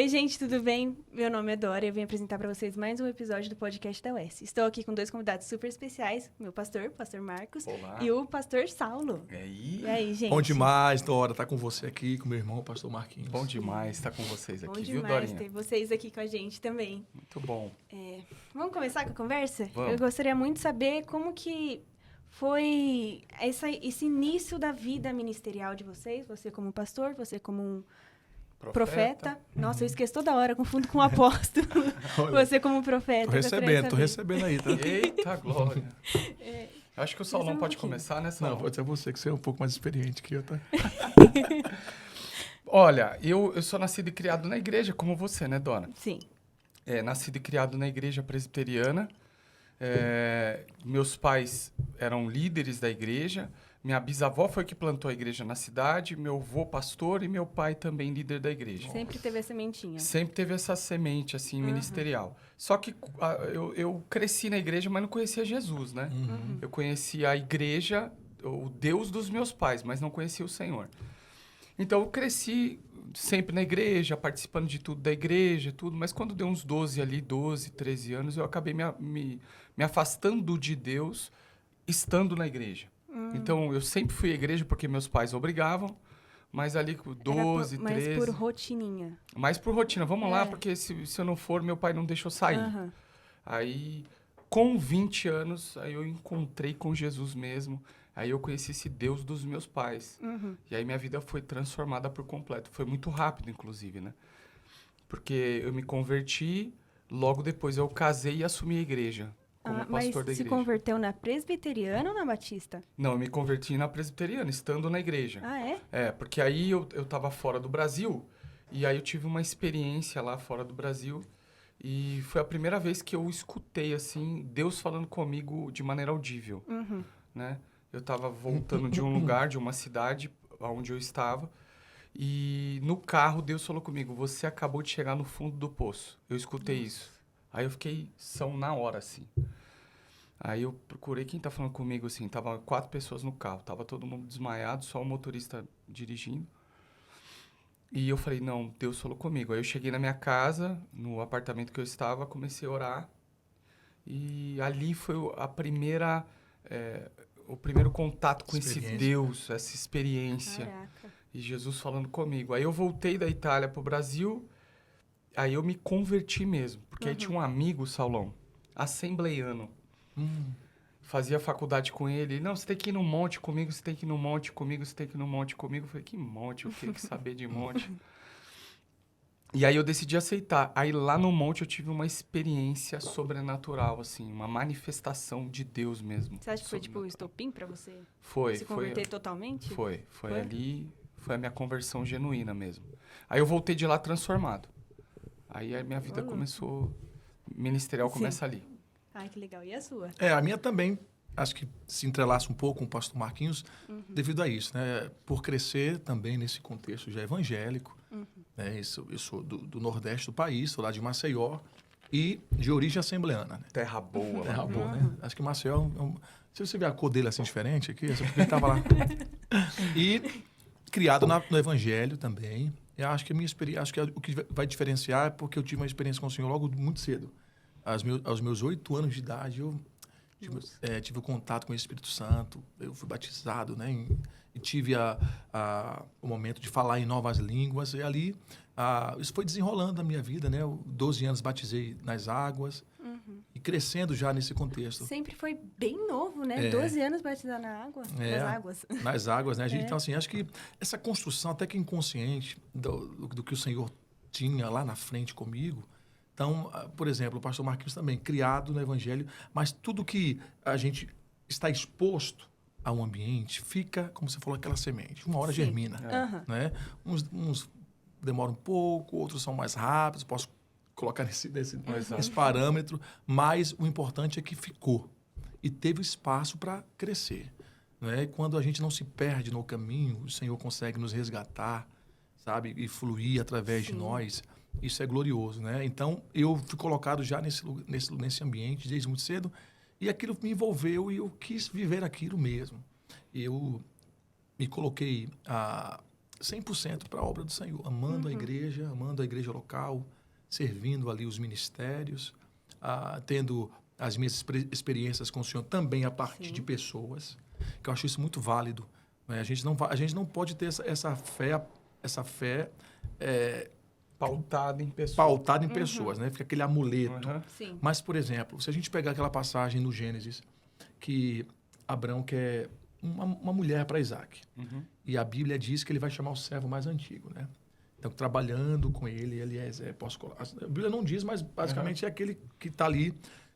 Oi, gente, tudo bem? Meu nome é Dora e eu vim apresentar para vocês mais um episódio do podcast da UES. Estou aqui com dois convidados super especiais, meu pastor Marcos. Olá. E o pastor Saulo. E aí, gente? Bom demais, Dora, tá com você aqui, com meu irmão, o pastor Marquinhos. Bom demais estar com vocês aqui, Bom viu, demais Dorinha? ter vocês aqui com a gente também. Muito bom. Vamos começar com a conversa? Vamos. Eu gostaria muito de saber como que foi esse início da vida ministerial de vocês. Você como pastor, você como um profeta. Nossa, eu esqueço toda hora, confundo com um apóstolo. Você como profeta. Tô recebendo aí, tá? Eita, glória. Acho que o Saulão pode pouquinho. começar, né, Saulão? Não, pode ser você, que você é um pouco mais experiente que eu, tá? Olha, eu sou nascido e criado na igreja, como você, né, Dona? Sim. Nascido e criado na igreja presbiteriana. Meus pais eram líderes da igreja. Minha bisavó foi que plantou a igreja na cidade, meu avô pastor e meu pai também líder da igreja. Sempre teve a sementinha. Sempre teve essa semente, assim, ministerial. Só que eu cresci na igreja, mas não conhecia Jesus, né? Eu conhecia a igreja, o Deus dos meus pais, mas não conhecia o Senhor. Então, eu cresci sempre na igreja, participando de tudo da igreja, tudo. Mas quando deu uns 12, 13 anos, eu acabei me afastando de Deus, estando na igreja. Então, eu sempre fui à igreja porque meus pais obrigavam. Mas ali com 12, 13... Mas por rotininha. Mais por rotina. Vamos lá, porque se eu não for, meu pai não deixou sair. Aí, com 20 anos, aí eu encontrei com Jesus mesmo. Aí eu conheci esse Deus dos meus pais. E aí minha vida foi transformada por completo. Foi muito rápido, inclusive, né? Porque eu me converti, logo depois eu casei e assumi a igreja. Como pastor Mas da igreja. se converteu na presbiteriana ou na batista? Não, eu me converti na presbiteriana, estando na igreja. Ah, é? Porque aí eu tava fora do Brasil, e aí eu tive uma experiência lá fora do Brasil, e foi a primeira vez que eu escutei, assim, Deus falando comigo de maneira audível, né? Eu tava voltando de um lugar, de uma cidade onde eu estava, e no carro Deus falou comigo, você acabou de chegar no fundo do poço. Eu escutei isso. Aí eu fiquei na hora, assim. Aí eu procurei quem tá falando comigo, assim, tava 4 pessoas no carro, tava todo mundo desmaiado, só o motorista dirigindo. E eu falei, não, Deus falou comigo. Aí eu cheguei na minha casa, no apartamento que eu estava, comecei a orar. E ali foi o primeiro contato com esse Deus, essa experiência. Caraca. E Jesus falando comigo. Aí eu voltei da Itália pro Brasil, aí eu me converti mesmo. Porque aí tinha um amigo, Saulão, assembleiano. Fazia faculdade com ele. Não, você tem que ir no monte comigo, você tem que ir no monte comigo, você tem que ir no monte comigo. Eu falei, que monte? Eu tenho que saber de monte. E aí eu decidi aceitar. Aí lá no monte eu tive uma experiência sobrenatural, assim, uma manifestação de Deus mesmo. Você acha que foi tipo o estopim pra você Foi. se converter totalmente? Foi ali, foi a minha conversão genuína mesmo. Aí eu voltei de lá transformado. Aí a minha vida começou, ministerial começa ali. Ai, que legal. E a sua? A minha também, acho que se entrelaça um pouco com o pastor Marquinhos, devido a isso, né? Por crescer também nesse contexto já evangélico, né? Eu sou do Nordeste do país, sou lá de Maceió, e de origem assembleana, né? Terra boa. Terra boa, né? Acho que Maceió, se você ver a cor dele assim diferente aqui, é só porque ele estava lá. E criado no evangelho também. Eu acho que a minha experiência, acho que o que vai diferenciar é porque eu tive uma experiência com o Senhor logo muito cedo. Aos meus 8 anos de idade, eu tive o contato com o Espírito Santo, eu fui batizado, né? E tive o momento de falar em novas línguas, e ali isso foi desenrolando na minha vida, né? Eu, 12 anos, batizei nas águas, e crescendo já nesse contexto. Sempre foi bem novo, né? 12 anos batizar na água, nas águas. Nas águas, né? Então, assim, acho que essa construção, até que inconsciente, do que o Senhor tinha lá na frente comigo. Então, por exemplo, o pastor Marquinhos também, criado no Evangelho, mas tudo que a gente está exposto a um ambiente, fica, como você falou, aquela semente. Uma hora germina. Né? Uns demoram um pouco, outros são mais rápidos, posso colocar nesse parâmetro, mas o importante é que ficou e teve espaço para crescer. Né? E quando a gente não se perde no caminho, o Senhor consegue nos resgatar, sabe? E fluir através de nós. Isso é glorioso, né? Então, eu fui colocado já nesse ambiente desde muito cedo e aquilo me envolveu e eu quis viver aquilo mesmo. Eu me coloquei 100% para a obra do Senhor, amando a igreja local, servindo ali os ministérios, tendo as minhas experiências com o Senhor também a partir de pessoas, que eu acho isso muito válido. Né? A gente não pode ter essa fé pautada em pessoas. Pautada em pessoas, né? Fica aquele amuleto. Sim. Mas, por exemplo, se a gente pegar aquela passagem no Gênesis, que Abraão quer uma mulher para Isaac. E a Bíblia diz que ele vai chamar o servo mais antigo, né? Então, trabalhando com ele, Eliezer, a Bíblia não diz, mas basicamente é aquele que está ali,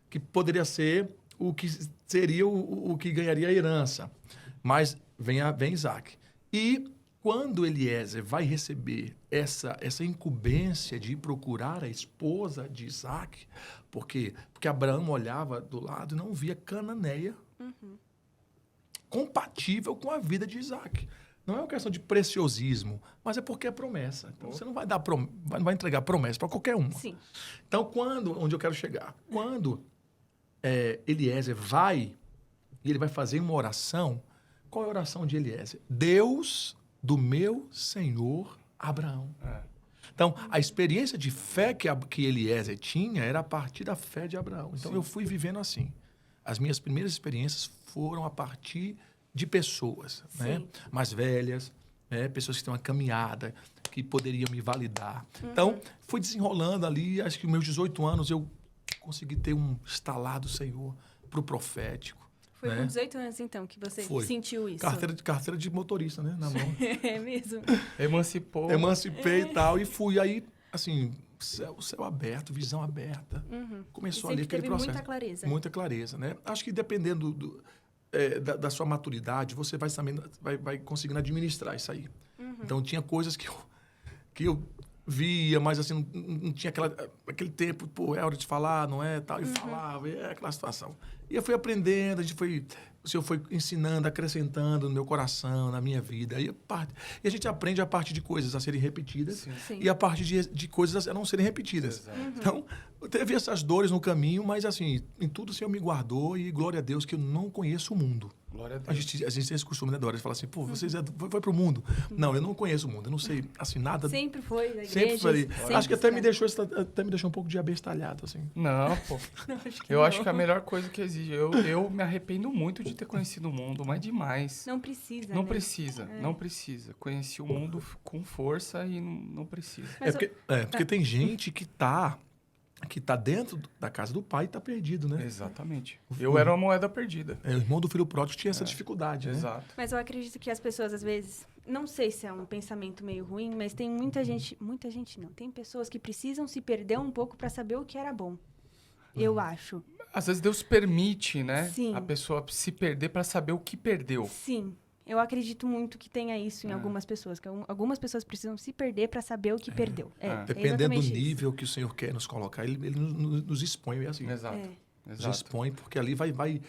que poderia ser o que seria o que ganharia a herança. Mas vem Isaac. E quando Eliezer vai receber essa incumbência de procurar a esposa de Isaac, porque Abraão olhava do lado e não via cananeia compatível com a vida de Isaac. Não é uma questão de preciosismo, mas é porque é promessa. Então, você não vai vai entregar promessa para qualquer um. Sim. Então, onde eu quero chegar? Quando Eliezer vai, e ele vai fazer uma oração, qual é a oração de Eliezer? Deus do meu Senhor Abraão. Então, a experiência de fé que Eliezer tinha era a partir da fé de Abraão. Então, eu fui vivendo assim. As minhas primeiras experiências foram a partir de pessoas, né? Mais velhas, né? Pessoas que têm uma caminhada, que poderiam me validar. Então, fui desenrolando ali, acho que meus 18 anos eu consegui ter um estalar do Senhor para o profético. Foi com 18 anos, então, que você sentiu isso? Carteira de motorista, né? Na mão. É mesmo? Emancipei e tal. E fui aí, assim, céu aberto, visão aberta. Começou ali aquele processo. Muita clareza. Muita clareza, né? Acho que dependendo da sua maturidade, você vai conseguindo administrar isso aí. Então, tinha coisas que eu via, mas assim, não tinha aquele tempo, pô, é hora de falar, não é? Tal, e falava, aquela situação. E eu fui aprendendo, o Senhor foi ensinando, acrescentando no meu coração, na minha vida. E a gente aprende a partir de coisas a serem repetidas e a partir de coisas a não serem repetidas. Então, teve essas dores no caminho, mas assim, em tudo o Senhor me guardou e glória a Deus que eu não conheço o mundo. Glória a Deus. A gente tem esse costume, né, Dora? De falar assim, pô, vocês foi pro mundo. Não, eu não conheço o mundo, eu não sei, assim, nada. Sempre foi da igreja. Sempre foi. Acho que até me deixou um pouco de abestalhado, assim. Não, pô. Acho que é a melhor coisa que existe. Eu me arrependo muito de ter conhecido o mundo, mas demais. Não precisa, Não né? precisa, não precisa. Conheci o mundo com força e não precisa. Porque tem gente que tá dentro da casa do pai e tá perdido, né? Exatamente. Eu era uma moeda perdida. O irmão do filho pródigo tinha essa dificuldade, né? Exato. Mas eu acredito que as pessoas, às vezes, não sei se é um pensamento meio ruim, mas tem muita gente não, tem pessoas que precisam se perder um pouco para saber o que era bom. Eu acho. Às vezes Deus permite, né? Sim. A pessoa se perder para saber o que perdeu. Sim. Eu acredito muito que tenha isso em algumas pessoas, que algumas pessoas precisam se perder para saber o que perdeu. Dependendo do nível que o Senhor quer nos colocar, ele nos expõe, é assim. Exato. Nos expõe, porque ali vai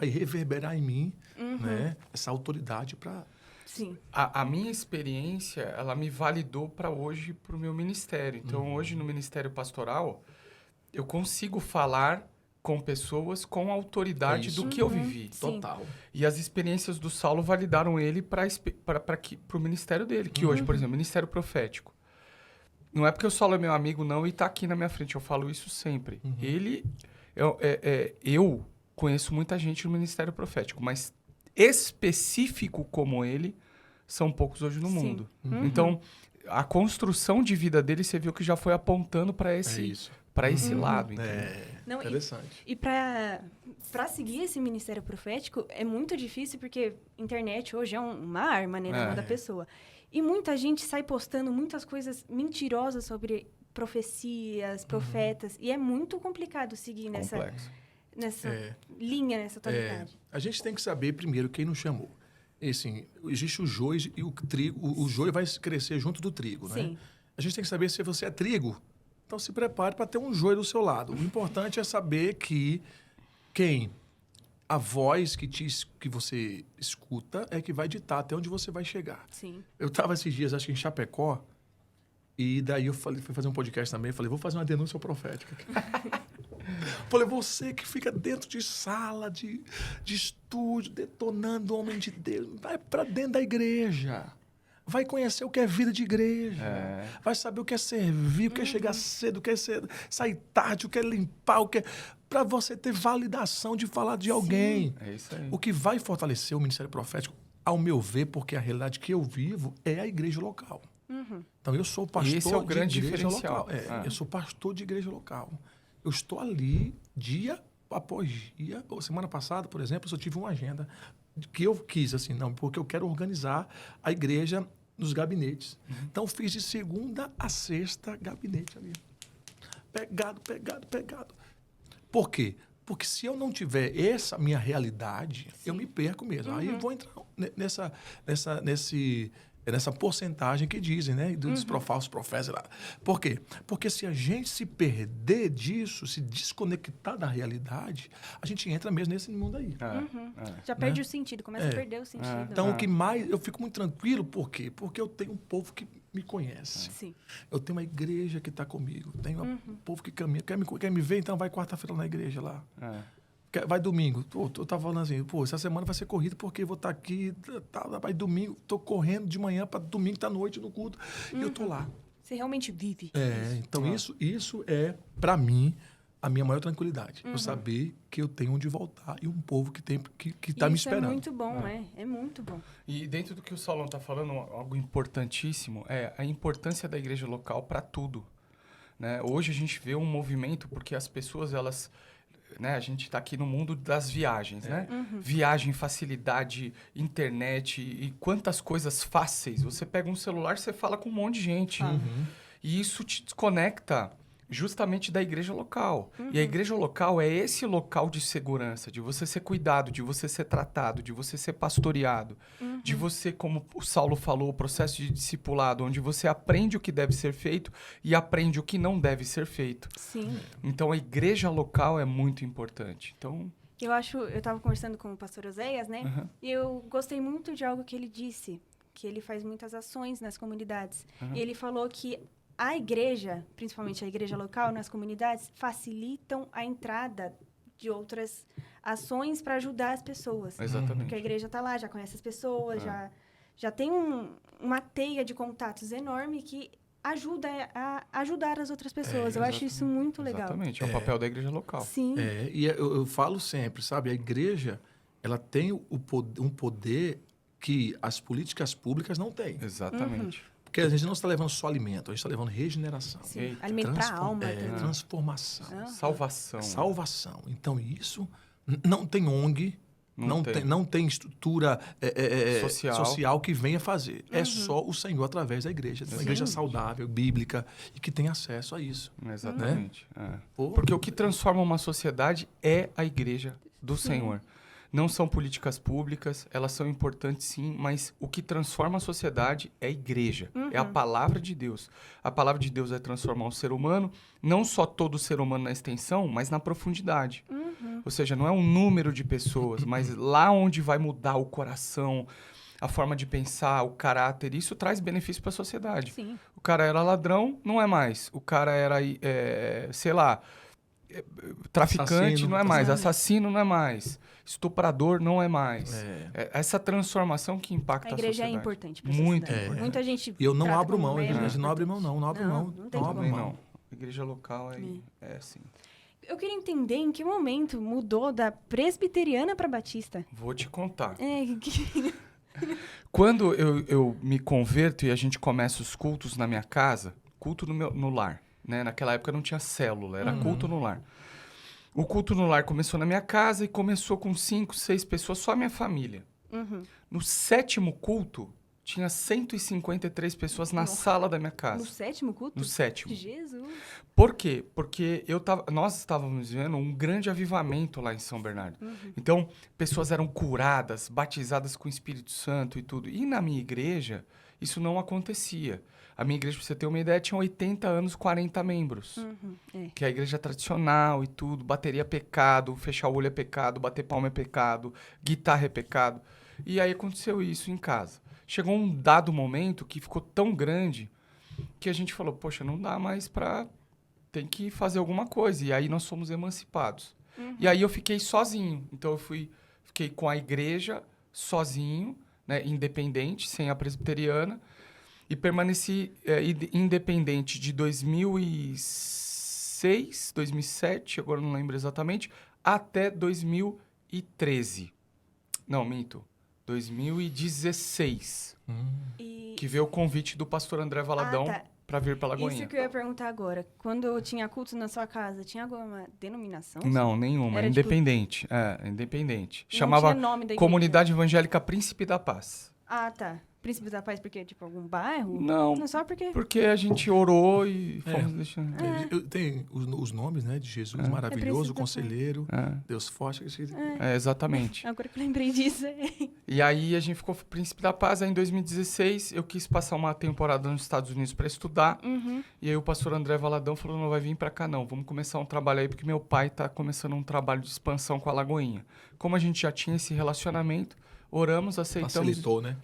reverberar em mim, né, essa autoridade para... Sim. A minha experiência, ela me validou para hoje, para o meu ministério. Então, hoje no Ministério Pastoral, eu consigo falar com pessoas com a autoridade do que eu vivi. Total. E as experiências do Saulo validaram ele para o ministério dele, que hoje, por exemplo, ministério profético. Não é porque o Saulo é meu amigo, não, e está aqui na minha frente. Eu falo isso sempre. Eu conheço muita gente no ministério profético, mas específico como ele, são poucos hoje no mundo. Então, a construção de vida dele, você viu que já foi apontando para esse lado. Não, interessante. E para seguir esse ministério profético é muito difícil, porque internet hoje é uma arma, né, na mão da pessoa. E muita gente sai postando muitas coisas mentirosas sobre profecias, profetas, e é muito complicado seguir nessa linha, nessa tonalidade. A gente tem que saber primeiro quem nos chamou. E, assim, existe o joio e o trigo. O joio vai crescer junto do trigo, né? Sim. A gente tem que saber se você é trigo. Então, se prepare para ter um joio do seu lado. O importante é saber que a voz que você escuta é que vai ditar até onde você vai chegar. Sim. Eu estava esses dias, acho que em Chapecó, e daí eu fui fazer um podcast também. Falei, vou fazer uma denúncia profética. Falei, você que fica dentro de sala, de estúdio, detonando o homem de Deus, vai para dentro da igreja. vai conhecer o que é vida de igreja, vai saber o que é servir, o que é chegar cedo, o que é sair tarde, o que é limpar, o que é... para você ter validação de falar de alguém. É isso aí. O que vai fortalecer o ministério profético, ao meu ver, porque a realidade que eu vivo é a igreja local. Então, eu sou pastor esse é o grande de igreja diferencial. local. Eu sou pastor de igreja local. Eu estou ali dia após dia. Semana passada, por exemplo, eu só tive uma agenda que eu quis, assim, não, porque eu quero organizar a igreja nos gabinetes. Então, fiz de segunda a sexta gabinete ali. Pegado. Por quê? Porque se eu não tiver essa minha realidade, eu me perco mesmo. Aí eu vou entrar nessa porcentagem que dizem, né? Dos falsos profetas lá. Por quê? Porque se a gente se perder disso, se desconectar da realidade, a gente entra mesmo nesse mundo aí. Já perde o sentido, começa a perder o sentido. Então, o que mais... Eu fico muito tranquilo, por quê? Porque eu tenho um povo que me conhece. Sim. Eu tenho uma igreja que está comigo. Tenho um povo que caminha. Quer me ver? Então vai quarta-feira na igreja lá. Vai domingo. Eu tava falando assim, essa semana vai ser corrida porque eu vou estar aqui. Vai domingo, tô correndo de manhã para domingo, tá à noite no culto. E eu tô lá. Você realmente vive. Então isso é, para mim, a minha maior tranquilidade. Eu saber que eu tenho onde voltar e um povo que tá me esperando. Isso é muito bom, é muito bom. E dentro do que o Saulão tá falando, algo importantíssimo é a importância da igreja local para tudo. Né? Hoje a gente vê um movimento porque as pessoas, elas... Né? A gente está aqui no mundo das viagens, né? Viagem, facilidade, internet e quantas coisas fáceis. Você pega um celular, você fala com um monte de gente. E isso te desconecta justamente da igreja local. E a igreja local é esse local de segurança, de você ser cuidado, de você ser tratado, de você ser pastoreado, de você, como o Saulo falou, o processo de discipulado, onde você aprende o que deve ser feito e aprende o que não deve ser feito. Sim. Então, a igreja local é muito importante. Então... Eu estava conversando com o pastor Oséias, né? E eu gostei muito de algo que ele disse, que ele faz muitas ações nas comunidades. E ele falou que a igreja, principalmente a igreja local, nas comunidades, facilitam a entrada de outras ações para ajudar as pessoas. Exatamente. Porque a igreja está lá, já conhece as pessoas, já tem uma teia de contatos enorme que ajuda a ajudar as outras pessoas. Eu acho isso muito legal. Exatamente, é o papel da igreja local. Sim. E eu falo sempre, sabe? A igreja, ela tem um poder que as políticas públicas não têm. Exatamente. Porque a gente não está levando só alimento, a gente está levando regeneração. Sim. Alimento para a alma também. Transformação. Salvação. Então, isso não tem ONG, não tem estrutura social que venha fazer. É só o Senhor através da igreja. Uma igreja saudável, bíblica, e que tem acesso a isso. Exatamente. Porque o que transforma uma sociedade é a igreja do Senhor. Não são políticas públicas, elas são importantes sim, mas o que transforma a sociedade é a igreja, é a palavra de Deus. A palavra de Deus vai transformar o ser humano, não só todo o ser humano na extensão, mas na profundidade. Ou seja, não é um número de pessoas, mas lá onde vai mudar o coração, a forma de pensar, o caráter, isso traz benefício para a sociedade. Sim. O cara era ladrão, não é mais. O cara era, sei lá, traficante, não é mais. Assassino, não é mais. Estuprador, não é mais. Essa transformação que impacta a sociedade. A igreja é importante para a Muito sociedade. importante. Muita gente E eu não trata abro como mão, a meio igreja não abre mão, importante. não abre mão. Não tem Não abre como. mão. A igreja local é assim. Eu queria entender em que momento mudou da presbiteriana para batista. Vou te contar. Que... Quando eu me converto e a gente começa os cultos na minha casa, culto no lar, né? Naquela época não tinha célula, era culto no lar. O culto no lar começou na minha casa e começou com 5, 6 pessoas, só a minha família. No 7º culto, tinha 153 pessoas na sala da minha casa. No 7º culto? No 7º. Jesus! Por quê? Porque nós estávamos vivendo um grande avivamento lá em São Bernardo. Então, pessoas eram curadas, batizadas com o Espírito Santo e tudo. E na minha igreja, isso não acontecia. A minha igreja, pra você ter uma ideia, tinha 80 anos, 40 membros. Que é a igreja tradicional e tudo. Bateria é pecado, fechar o olho é pecado, bater palma é pecado, guitarra é pecado. E aí aconteceu isso em casa. Chegou um dado momento que ficou tão grande que a gente falou, poxa, não dá mais pra... Tem que fazer alguma coisa. E aí nós fomos emancipados. E aí eu fiquei sozinho. Então eu fiquei com a igreja sozinho, né, independente, sem a presbiteriana. E permaneci independente de 2006, 2007, agora não lembro exatamente, até 2013. Não, minto. 2016. Que veio o convite do pastor André Valadão para vir para Lagoinha. Isso que eu ia perguntar agora. Quando tinha culto na sua casa, tinha alguma denominação? Não, nenhuma. Era independente. Independente. Não Chamava tinha nome da igreja. Comunidade Evangélica Príncipe da Paz. Ah, tá. Príncipe da Paz porque, tipo, algum bairro? Não, Só porque... porque a gente orou e fomos deixando. Tem os nomes, né? De Jesus maravilhoso, conselheiro, Deus forte. Exatamente. Agora que eu lembrei disso. E aí a gente ficou Príncipe da Paz. Aí em 2016 eu quis passar uma temporada nos Estados Unidos para estudar. E aí o pastor André Valadão falou, não vai vir para cá não, vamos começar um trabalho aí, porque meu pai tá começando um trabalho de expansão com a Lagoinha. Como a gente já tinha esse relacionamento, oramos, aceitamos. Facilitou, né?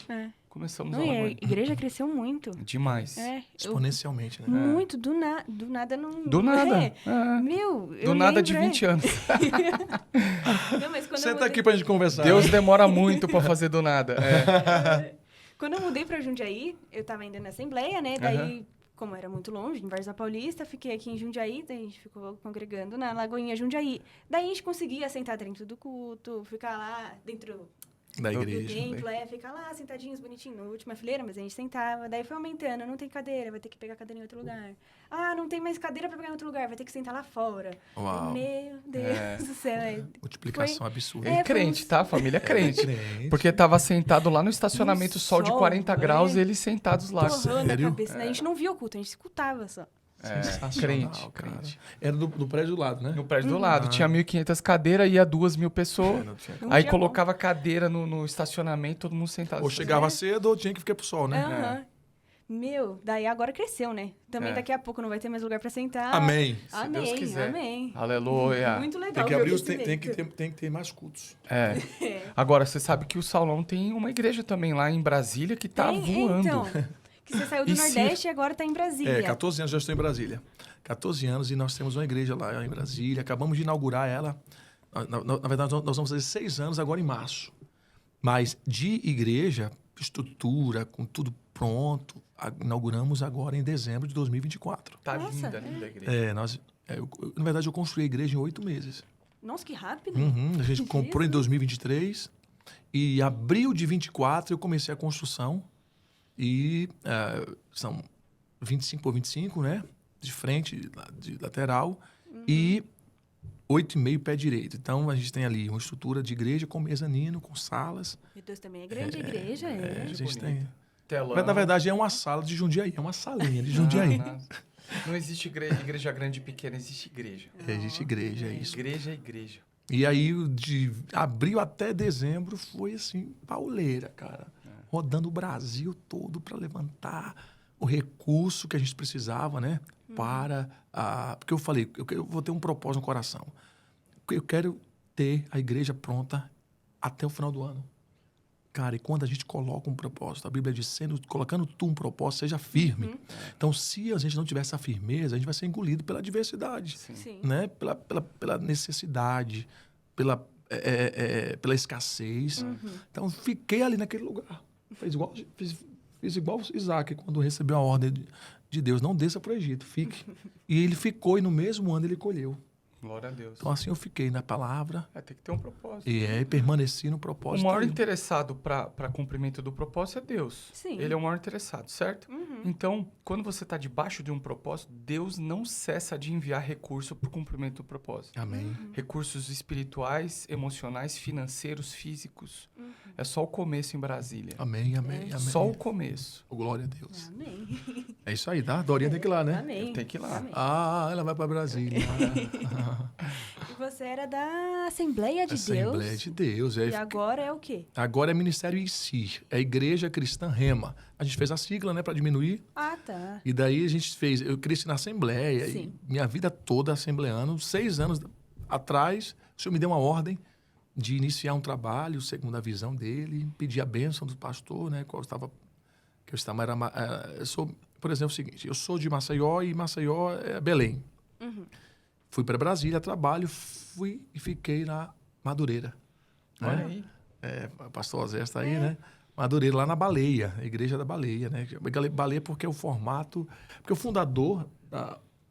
Começamos Não, a e a Lagoinha. igreja cresceu muito. Demais. Exponencialmente, né? Muito, do nada não... Do nada. Meu, eu Do nada lembro, de 20 anos. Não, mas quando eu Senta mudei... aqui pra gente conversar. Deus demora muito para fazer do nada. Quando eu mudei pra Jundiaí, eu tava ainda na Assembleia, né? Daí, como era muito longe, em Varza Paulista, fiquei aqui em Jundiaí, daí a gente ficou congregando na Lagoinha Jundiaí. Daí a gente conseguia sentar dentro do culto, ficar lá dentro... Da do igreja. templo, ficar lá sentadinhos, bonitinho, na última fileira, mas a gente sentava. Daí foi aumentando, não tem cadeira, vai ter que pegar cadeira em outro lugar. Ah, não tem mais cadeira pra pegar em outro lugar, vai ter que sentar lá fora. Uau. Meu Deus do céu. Multiplicação absurda. É crente, tá? Família crente. Crente. Porque tava sentado lá no estacionamento, No sol de sol, 40 graus, e eles sentados lá. Torrando a Sério? cabeça. A gente não via o culto, a gente escutava só. Sensacional, cara. Era do prédio do lado, né? No prédio do lado. Tinha 1.500 cadeiras, ia 2.000 pessoas. Não Aí tinha colocava cadeira no estacionamento, todo mundo sentado. Ou chegava cedo ou tinha que ficar pro sol, né? Aham. Meu, daí agora cresceu, né? Também daqui a pouco não vai ter mais lugar pra sentar. Amém. Se Deus Amém, quiser. amém. Aleluia. Muito legal. Tem que ver o abrir crescimento. tem que ter mais cultos. Agora, você sabe que o Saulão tem uma igreja também lá em Brasília que tá voando. Então, que você saiu do E se- Nordeste e agora tá em Brasília. 14 anos já estou em Brasília. 14 anos e nós temos uma igreja lá em Brasília. Acabamos de inaugurar ela. Na verdade, nós vamos fazer 6 anos agora em março. Mas de igreja, estrutura, com tudo pronto, inauguramos agora em dezembro de 2024. Tá Nossa, linda a igreja. Na verdade, eu construí a igreja em 8 meses. Nossa, que rápido. A gente comprou em 2023 e em abril de 24 eu comecei a construção e são 25 por 25, né? De frente, de lateral e 8,5 pé direito. Então, a gente tem ali uma estrutura de igreja com mezanino, com salas. Meu Deus, também é grande a igreja, A gente bonito. tem... Telão. Mas, na verdade, é uma sala de Jundiaí, é uma salinha de Jundiaí. Não existe igreja grande e pequena, existe igreja. Existe igreja, é isso. Igreja é igreja. E aí, de abril até dezembro, foi assim, pauleira, cara. Rodando o Brasil todo para levantar o recurso que a gente precisava, né? Porque eu falei, eu vou ter um propósito no coração. Eu quero ter a igreja pronta até o final do ano. Cara, e quando a gente coloca um propósito, a Bíblia diz, colocando tu um propósito, seja firme. Então, se a gente não tiver essa firmeza, a gente vai ser engolido pela adversidade, Sim. né? Pela necessidade, pela escassez. Então, fiquei ali naquele lugar. Fiz igual Isaac, quando recebeu a ordem de Deus, não desça para o Egito, fique. E ele ficou, e no mesmo ano ele colheu. Glória a Deus. Então, assim, eu fiquei na palavra Tem que ter um propósito. e permaneci no O propósito. maior interessado para cumprimento do propósito é Deus. Sim. Ele é o maior interessado, certo? Então, quando você está debaixo de um propósito, Deus não cessa de enviar recurso para o cumprimento do propósito. Amém. Recursos espirituais, emocionais, financeiros, físicos. É só o começo em Brasília. Amém, amém, amém. Só o começo. Glória a Deus. Amém. É isso aí, tá? Dorinha tem que ir lá, né? Amém. Tem que ir lá. Amém. Ela vai para Brasília. E você era da Assembleia de Assembleia Deus. de Deus. E agora é o quê? Agora é Ministério IC, é Igreja Cristã Rema. A gente fez a sigla, né, para diminuir. Ah, tá. E daí a gente fez, eu cresci na Assembleia, Sim. e minha vida toda assembleando. 6 anos atrás, o Senhor me deu uma ordem de iniciar um trabalho, segundo a visão dele, pedir a bênção do pastor, né, eu sou, por exemplo, o seguinte, eu sou de Maceió e Maceió é Belém. Fui para Brasília, trabalho, fui e fiquei na Madureira. Olha né? aí. Pastor Osés está aí, né? Madureira, lá na Baleia, a Igreja da Baleia, né? Baleia porque é o formato... Porque o fundador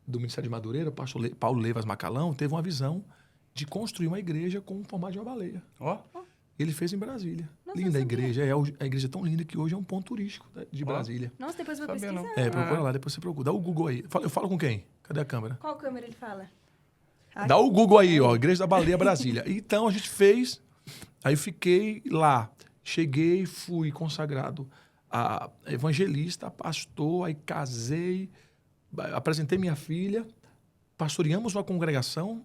do Ministério de Madureira, o pastor Paulo Levas Macalão, teve uma visão de construir uma igreja com o formato de uma baleia. Ó. Ele fez em Brasília. Nossa, Linda a eu sabia. igreja. A igreja é tão linda que hoje é um ponto turístico de Brasília. Nossa, depois eu vou Sabia não. pesquisar. Procura lá, depois você procura. Dá o Google aí. Eu falo com quem? Cadê a câmera? Qual câmera ele fala? Dá o Google aí, ó. Igreja da Baleia, Brasília. Então, a gente fez... Aí eu fiquei lá. Cheguei, fui consagrado a evangelista, pastor, aí casei, apresentei minha filha, pastoreamos uma congregação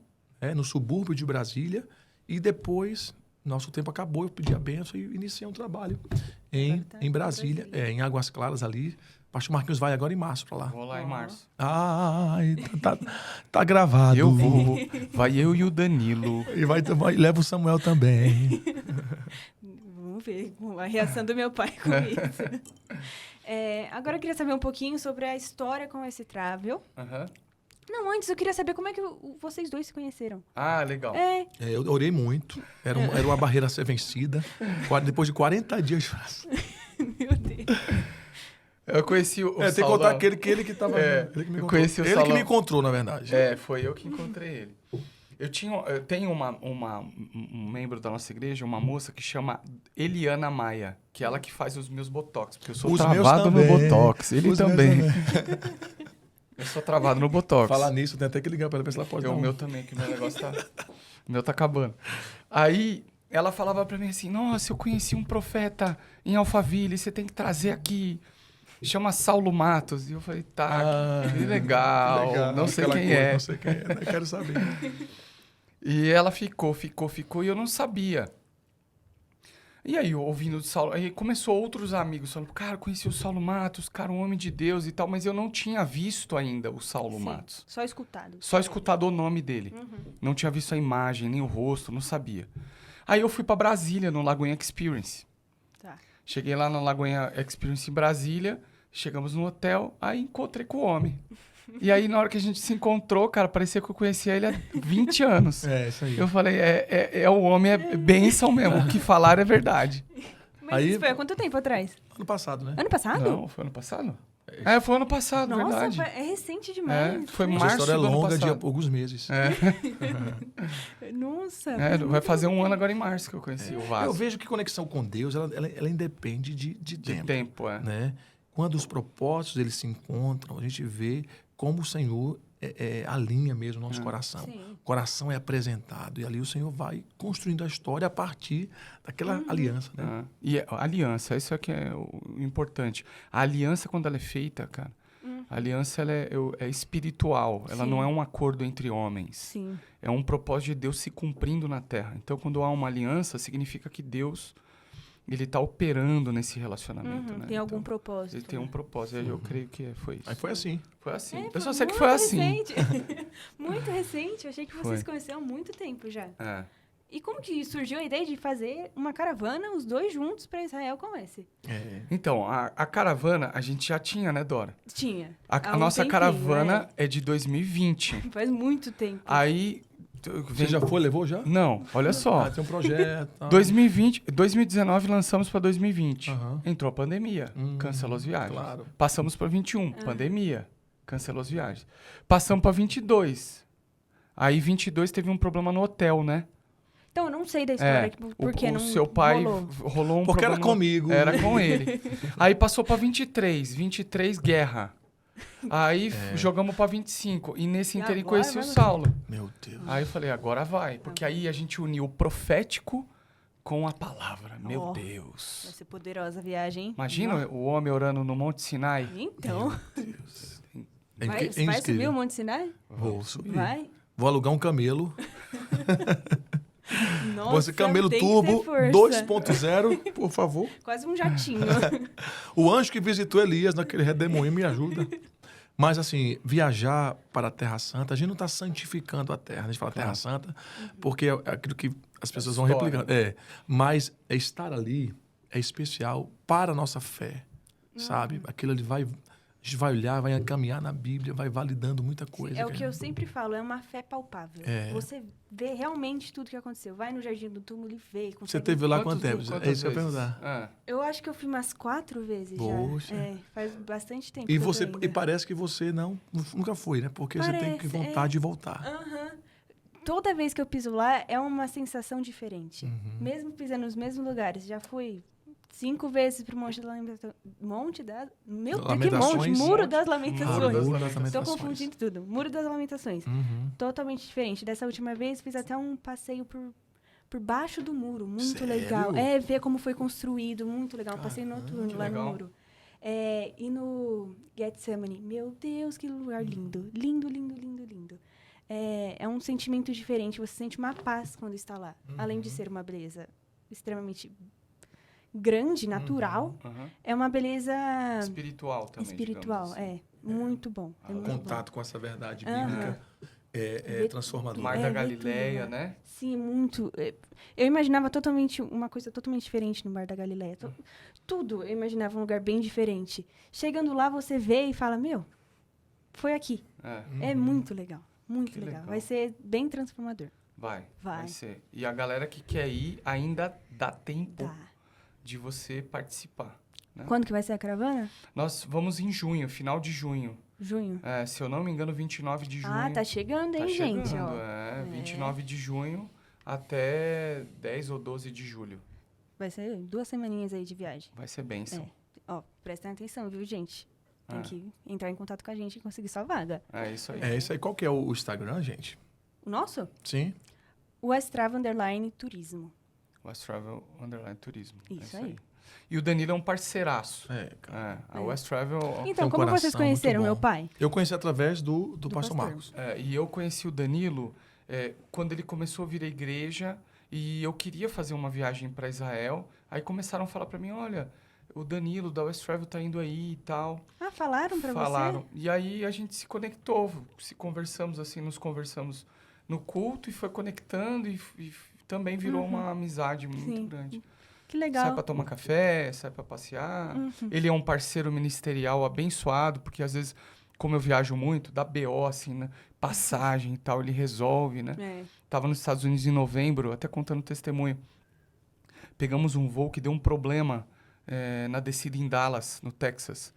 no subúrbio de Brasília e depois, nosso tempo acabou, eu pedi a bênção e iniciei um trabalho em Brasília, em Águas Claras ali. O pastor Marquinhos vai agora em março para lá. Vou lá em março. Ai, tá gravado. Eu vou. Vai eu e o Danilo. E leva o Samuel também. Vamos ver a reação do meu pai com isso. Agora eu queria saber um pouquinho sobre a história com esse Travel. Aham. Não, antes eu queria saber como é que vocês dois se conheceram. Ah, legal. Eu orei muito. Era uma barreira a ser vencida. Depois de 40 dias de oração. Meu Deus. Eu conheci o Tem que Saulo. contar aquele que estava... ele que me eu encontrou. conheci o Ele Saulo. que me encontrou, na verdade. Foi eu que encontrei ele. Eu tenho um membro da nossa igreja, uma moça que chama Eliana Maia, que é ela que faz os meus botox, porque eu sou travado no botox. Ele também. Eu sou travado no botox. Falar nisso, tem até que ligar para ela, ver se ela pode dar O meu também, que o meu negócio tá... O meu tá acabando. Aí, ela falava pra mim assim, nossa, eu conheci um profeta em Alphaville, você tem que trazer aqui. Chama Saulo Matos. E eu falei, que legal. Não sei quem é. Não sei quem é, eu quero saber. E ela ficou, e eu não sabia. E aí, eu ouvindo o Saulo... Aí começou outros amigos falando, cara, eu conheci o Saulo Matos, cara, um homem de Deus e tal, mas eu não tinha visto ainda o Saulo Matos. Só escutado. Só escutado o nome dele. Não tinha visto a imagem, nem o rosto, não sabia. Aí eu fui pra Brasília, no Lagoinha Experience. Tá. Cheguei lá na Lagoinha Experience em Brasília, chegamos no hotel, aí encontrei com o homem. E aí, na hora que a gente se encontrou, cara, parecia que eu conhecia ele há 20 anos. Isso aí. Eu falei, o homem é bênção mesmo, o que falar é verdade. Mas Aí- isso foi há quanto tempo atrás? Ano passado, né? Ano passado? Não, foi ano passado? Foi ano passado, Nossa, verdade. é recente demais. Foi Essa março história é do ano longa de passado. alguns meses. Nossa. Vai fazer um ano agora em março que eu conheci o Vaso. Eu vejo que conexão com Deus, ela independe de De tempo. tempo, Né? Quando os propósitos eles se encontram, a gente vê como o Senhor alinha mesmo o nosso coração. Sim. O coração é apresentado e ali o Senhor vai construindo a história a partir daquela aliança. Né? E a aliança, isso é que é o importante. A aliança, quando ela é feita, cara, a aliança ela é espiritual. Ela Sim. não é um acordo entre homens. Sim. É um propósito de Deus se cumprindo na Terra. Então, quando há uma aliança, significa que Deus ele está operando nesse relacionamento. Né? Tem algum Então, propósito. ele tem um propósito. Eu creio que foi isso. Aí foi assim. Foi assim. É, Eu só foi sei que muito foi assim. recente. Muito recente. Eu achei que vocês Foi. se conheceram há muito tempo já. É. E como que surgiu a ideia de fazer uma caravana, os dois juntos, para Israel com esse? Então, a caravana a gente já tinha, né, Dora? Tinha. A Há um nossa tempinho, caravana é de 2020. Faz muito tempo. Aí... Você já foi, levou já? Não, olha só. Tem um projeto. 2019 lançamos para 2020. Aham. Entrou a pandemia, cancelou as viagens. Claro. Passamos para 21, pandemia, cancelou as viagens. Passamos para 22. Aí 22 teve um problema no hotel, né? Então, eu não sei da história, porque o não seu pai rolou. rolou um Porque era problema. comigo. Era com ele. Aí passou para 23, guerra. Aí jogamos para 25 e nesse E interim agora conheci o vai- Saulo. Meu Deus. Aí eu falei, agora vai. Porque aí a gente uniu o profético com a palavra. Meu Vai Deus. ser poderosa a viagem, hein? Imagina o homem orando no Monte Sinai. Então, É vai subir incrível. o Monte Sinai? Vou subir. Vai? Vou alugar um camelo. Nossa, Você camelo tem que ter turbo força. 2.0, por favor. Quase um jatinho. O anjo que visitou Elias naquele redemoinho me ajuda. Mas, assim, viajar para a Terra Santa, a gente não está santificando a Terra. A gente fala Terra Santa porque é aquilo que as pessoas vão História. replicando. Mas estar ali é especial para a nossa fé, sabe? Aquilo ali vai... A A gente vai olhar, vai caminhar na Bíblia, vai validando muita coisa. É o que eu sempre falo, é uma fé palpável. É. Você vê realmente tudo que aconteceu. Vai no Jardim do Túmulo e vê. Você teve lá quanto tempo? Quantas É isso que eu ia vezes? perguntar. Eu acho que eu fui umas 4 vezes Poxa. já. Faz bastante tempo E, que eu tô você, indo. e parece que você nunca foi, né? Porque você tem que vontade de voltar. Aham. Toda vez que eu piso lá, é uma sensação diferente. Uhum. Mesmo pisando nos mesmos lugares. Já fui 5 vezes pro Monte das Lamentações. Meu Deus, que monte! Lamentações. Muro das Lamentações. Muro das Estou Lamentações. confundindo tudo. Muro das Lamentações. Uhum. Totalmente diferente. Dessa última vez, fiz até um passeio por baixo do muro. Muito Sério? legal. Ver como foi construído. Muito legal. Um passeio noturno lá legal. no muro. E no Getsemane. Meu Deus, que lugar lindo. Lindo, lindo, lindo, lindo. É um sentimento diferente. Você sente uma paz quando está lá. Além de ser uma beleza extremamente grande, natural. Aham. É uma beleza Espiritual também, espiritual. digamos assim. Muito bom. É muito Contato bom. com essa verdade Aham. bíblica é Ver transformador. Mar da ver Galileia, tudo, né? Sim, muito. Eu imaginava uma coisa totalmente diferente no Mar da Galileia. Tudo eu imaginava um lugar bem diferente. Chegando lá, você vê e fala, foi aqui. É muito legal. Muito Que legal. legal. Vai ser bem transformador. Vai ser. E a galera que quer ir, ainda dá tempo Tá. de você participar. Né? Quando que vai ser a caravana? Nós vamos em junho, final de junho. Junho. Se eu não me engano, 29 de junho. Ah, tá chegando, hein, Tá gente? chegando, Ó. 29 de junho até 10 ou 12 de julho. Vai ser 2 semaninhas aí de viagem. Vai ser bênção. Prestem atenção, viu, gente? Tem É. que entrar em contato com a gente e conseguir sua vaga. É isso aí. É isso aí. Qual que é o Instagram, gente? O nosso? Sim. Westrava_turismo. West Travel _ Turismo. Isso é aí. E o Danilo é um parceiraço. Cara. A West Travel... Então, um como vocês coração conheceram muito meu bom. pai? Eu conheci através do pastor pastor. Marcos. E eu conheci o Danilo quando ele começou a vir à igreja e eu queria fazer uma viagem para Israel. Aí começaram a falar para mim, olha, o Danilo da West Travel tá indo aí e tal. Ah, falaram pra Falaram. você? E aí a gente se conectou, nos conversamos no culto e foi conectando e também virou uma amizade muito Sim. grande. Que legal. Sai para tomar café, sai para passear. Ele é um parceiro ministerial abençoado, porque às vezes, como eu viajo muito, dá BO, assim, né? Passagem e tal, ele resolve, né? Tava nos Estados Unidos em novembro, até contando testemunho. Pegamos um voo que deu um problema na descida em Dallas, no Texas.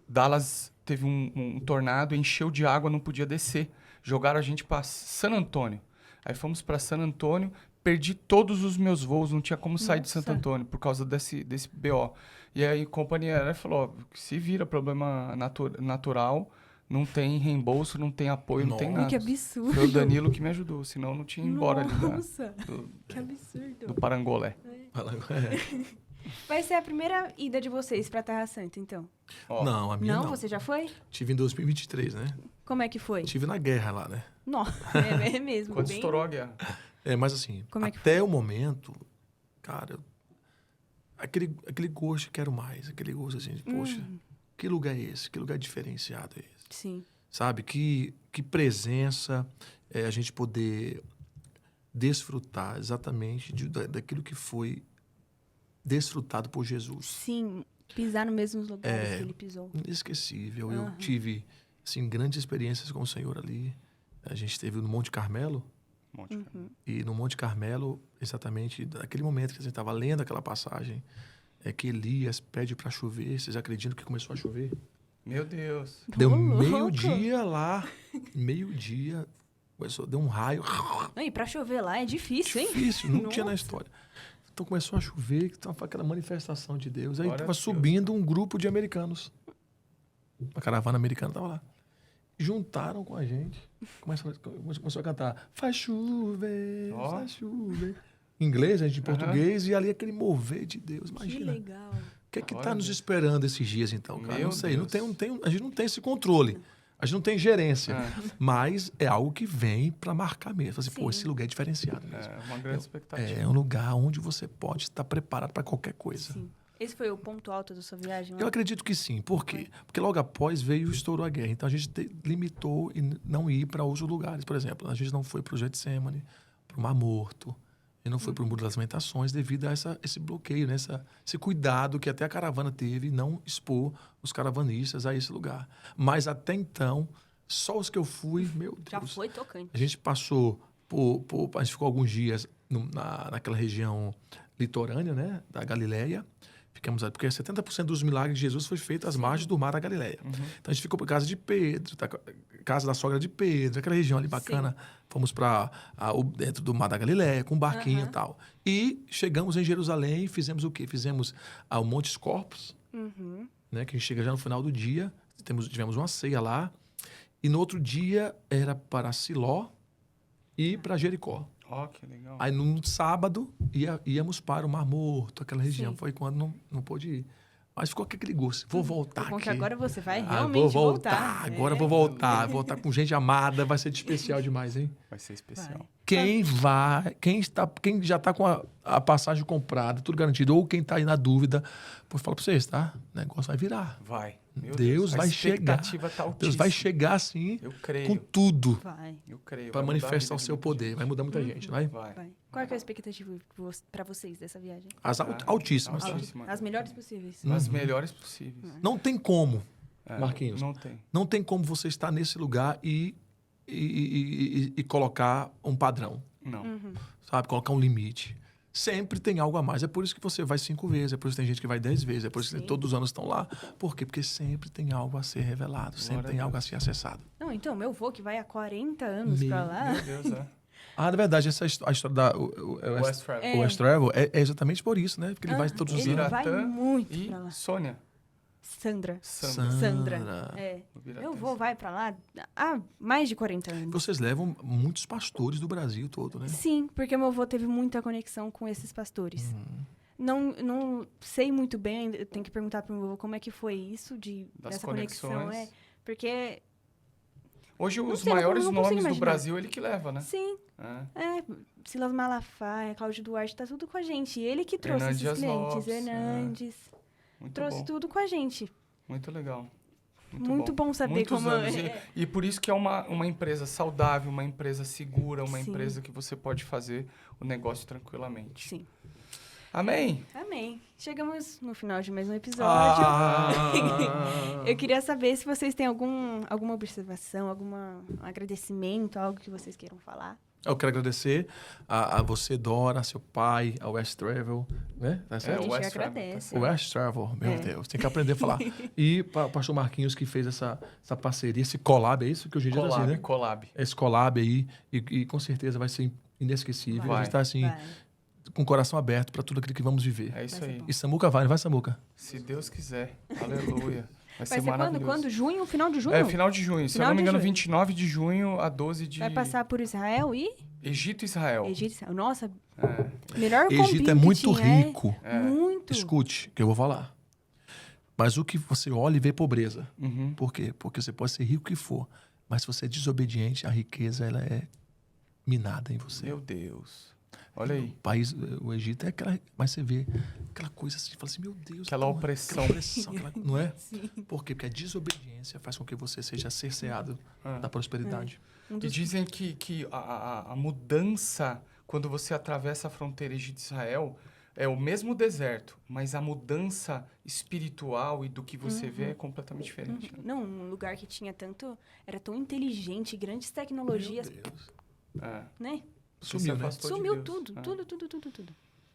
Dallas teve um tornado, encheu de água, não podia descer. Jogaram a gente para San Antônio. Aí fomos para San Antônio, perdi todos os meus voos, não tinha como sair de Santo Antônio por causa desse BO. E aí a companhia aérea falou, se vira problema natural, não tem reembolso, não tem apoio, não tem nada. Que absurdo. Foi o Danilo que me ajudou, senão eu não tinha ido embora ali Nossa, que absurdo. do Parangolé. Vai ser a primeira ida de vocês pra Terra Santa, então? Não, a minha não. Você já foi? Tive em 2023, né? Como é que foi? Tive na guerra lá, né? Nossa, é mesmo. Quando bem... estourou a guerra. Mas assim, Como é que até o momento, cara, aquele gosto, quero mais. Aquele gosto assim, de, poxa, que lugar é esse? Que lugar diferenciado é esse? Sim. Sabe? Que presença a gente poder desfrutar exatamente daquilo que foi desfrutado por Jesus. Sim, pisar nos mesmos lugares que ele pisou. Inesquecível. Eu tive, assim, grandes experiências com o Senhor ali. A gente esteve no Monte Carmelo. E no Monte Carmelo, exatamente, naquele momento que a gente estava lendo aquela passagem, que Elias pede para chover. Vocês acreditam que começou a chover? Meu Deus. Deu meio-dia lá. Meio-dia. Deu um raio. E pra chover lá é difícil, hein? Difícil, não tinha na história. Então começou a chover, aquela manifestação de Deus. Aí estava subindo um grupo de americanos. A caravana americana estava lá. Juntaram com a gente. Começou a cantar. Faz chover, faz chover. Em inglês, a gente em português. E ali aquele mover de Deus. Imagina. Que legal. O que é que está nos esperando esses dias, então, cara? Meu Não sei. Deus. A gente não tem esse controle. A gente não tem gerência. Mas é algo que vem para marcar mesmo. Assim, pô, esse lugar é diferenciado mesmo. É uma grande expectativa. É um lugar onde você pode estar preparado para qualquer coisa. Sim. Esse foi o ponto alto da sua viagem? Eu acredito que sim. Por quê? Porque logo após veio e estourou a guerra. Então a gente limitou e não ir para outros lugares. Por exemplo, a gente não foi para o Getsemane, para o Mar Morto. E não foi para o Muro das Lamentações devido a esse bloqueio, né? Esse cuidado que até a caravana teve, não expor os caravanistas a esse lugar. Mas até então, só os que eu fui, meu Deus. Já foi tocante. A gente passou a gente ficou alguns dias naquela região litorânea, né? Da Galileia. Ficamos ali, porque 70% dos milagres de Jesus foi feito às margens do mar da Galileia. Então a gente ficou por casa de Pedro, casa da sogra de Pedro, aquela região ali bacana. Sim. Fomos para dentro do mar da Galileia, com um barquinho e tal. E chegamos em Jerusalém e fizemos o quê? Fizemos ao Montes Corpos, né? Que a gente chega já no final do dia. Tivemos uma ceia lá. E no outro dia era para Siló e para Jericó. Ó, que legal. Aí no sábado íamos para o Mar Morto, aquela região. Sim. Foi quando não pôde ir. Mas ficou com aquele gosto. Vou voltar aqui. Agora você vai realmente vou voltar. Agora vou voltar. Vou voltar com gente amada. Vai ser especial demais, hein? Vai ser especial. Quem já está com a passagem comprada, tudo garantido, ou quem está aí na dúvida, pô, fala para vocês, tá? O negócio vai virar. Vai. Deus vai chegar. Tá, Deus vai chegar assim, eu creio, com tudo. Vai. Eu creio. Para manifestar o seu poder. Vai mudar muita gente, vai? Qual é a expectativa para vocês dessa viagem? As altíssimas. As melhores possíveis. As melhores possíveis. Não tem como, Marquinhos. Não tem. Não tem como você estar nesse lugar e colocar um padrão. Não. Sabe? Colocar um limite. Sempre tem algo a mais. É por isso que você vai 5 vezes, é por isso que tem gente que vai 10 vezes, é por isso que todos os anos estão lá. Por quê? Porque sempre tem algo a ser revelado, sempre tem algo a ser acessado. Não, então, meu avô que vai há 40 anos para lá. Meu Deus, na verdade, a história da West Travel é exatamente por isso, né? Porque ele vai todos os anos. Ele vai muito e pra lá. Sônia. Sandra. Meu avô vai pra lá há mais de 40 anos. Vocês levam muitos pastores do Brasil todo, né? Sim, porque meu avô teve muita conexão com esses pastores. Não sei muito bem, eu tenho que perguntar pro meu avô como é que foi isso, dessa conexão. Porque... Hoje os maiores nomes do Brasil, ele que leva, né? Sim. Silas Malafaia, Cláudio Duarte, tá tudo com a gente. Ele que trouxe esses clientes. Hernandes. Trouxe tudo com a gente. Muito legal. Muito bom saber muitos como anos. E por isso que é uma empresa saudável, uma empresa segura, uma empresa que você pode fazer o negócio tranquilamente. Sim. Amém? Amém. Chegamos no final de mais um episódio. Eu queria saber se vocês têm alguma observação, algum agradecimento, algo que vocês queiram falar. Eu quero agradecer a você, Dora, seu pai, a West Travel, né? A gente agradece. O West Travel, meu Deus, tem que aprender a falar. E para o pastor Marquinhos, que fez essa parceria, esse collab, é isso que hoje em dia é assim, né? Collab. Esse collab aí, e com certeza vai ser inesquecível. A gente está assim, com o coração aberto para tudo aquilo que vamos viver. É isso aí. E Samuca vai, não vai, Samuca? Se Deus quiser. Aleluia. Vai ser maravilhoso. Quando? Junho? Final de junho? Final de junho. Se eu não me engano, 29 de junho a 12 de... Vai passar por Israel e... Egito e Israel. Nossa, melhor convite. Egito é muito rico. Muito. Escute, que eu vou falar. Mas o que você olha e vê pobreza. Por quê? Porque você pode ser rico que for, mas se você é desobediente, a riqueza ela é minada em você. Meu Deus. Olha aí. O Egito é aquela... Mas você vê aquela coisa assim, fala assim, meu Deus. Aquela opressão. Não é? Sim. Por quê? Porque a desobediência faz com que você seja cerceado da prosperidade. E dizem que a mudança, quando você atravessa a fronteira Egito-Israel, é o mesmo deserto, mas a mudança espiritual e do que você vê é completamente diferente. Né? Não, um lugar que tinha era tão inteligente, grandes tecnologias. Meu Deus. Né? Sumiu, né? Sumiu tudo.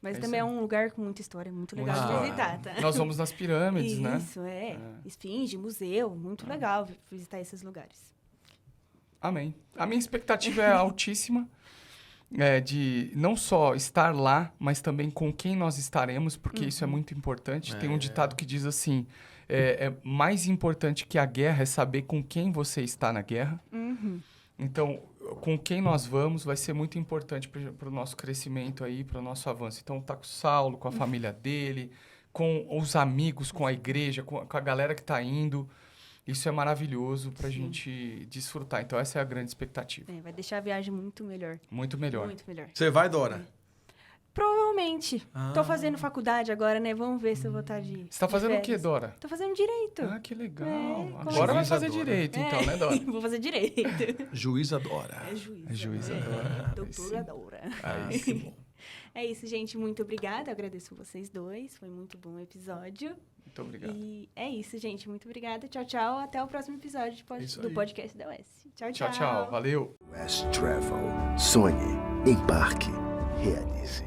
Mas também é um lugar com muita história, muito legal de visitar, tá? Nós vamos nas pirâmides, né? Isso, Esfinge, museu, muito legal visitar esses lugares. Amém. A minha expectativa é altíssima, de não só estar lá, mas também com quem nós estaremos, porque isso é muito importante. Tem um ditado que diz assim, é mais importante que a guerra é saber com quem você está na guerra. Então, com quem nós vamos vai ser muito importante para o nosso crescimento aí, para o nosso avanço. Então, tá com o Saulo, com a família dele, com os amigos, com a igreja, com a galera que está indo. Isso é maravilhoso para a gente desfrutar. Então, essa é a grande expectativa. Vai deixar a viagem muito melhor. Muito melhor. Muito melhor. Você vai, Dora? Provavelmente. Tô fazendo faculdade agora, né? Vamos ver se eu vou estar de... Você tá fazendo o quê, Dora? Tô fazendo direito. Ah, que legal. Agora vai fazer direito, então, né, Dora? Vou fazer direito. Juíza Dora. Juíza Dora. Doutora Dora. Que bom. É isso, gente. Muito obrigada. Eu agradeço vocês dois. Foi muito bom o episódio. Muito obrigado. E é isso, gente. Muito obrigada. Tchau, tchau. Até o próximo episódio do podcast da UES. Tchau, tchau. Tchau, tchau. Valeu. West Travel. Sonhe, embarque, realize.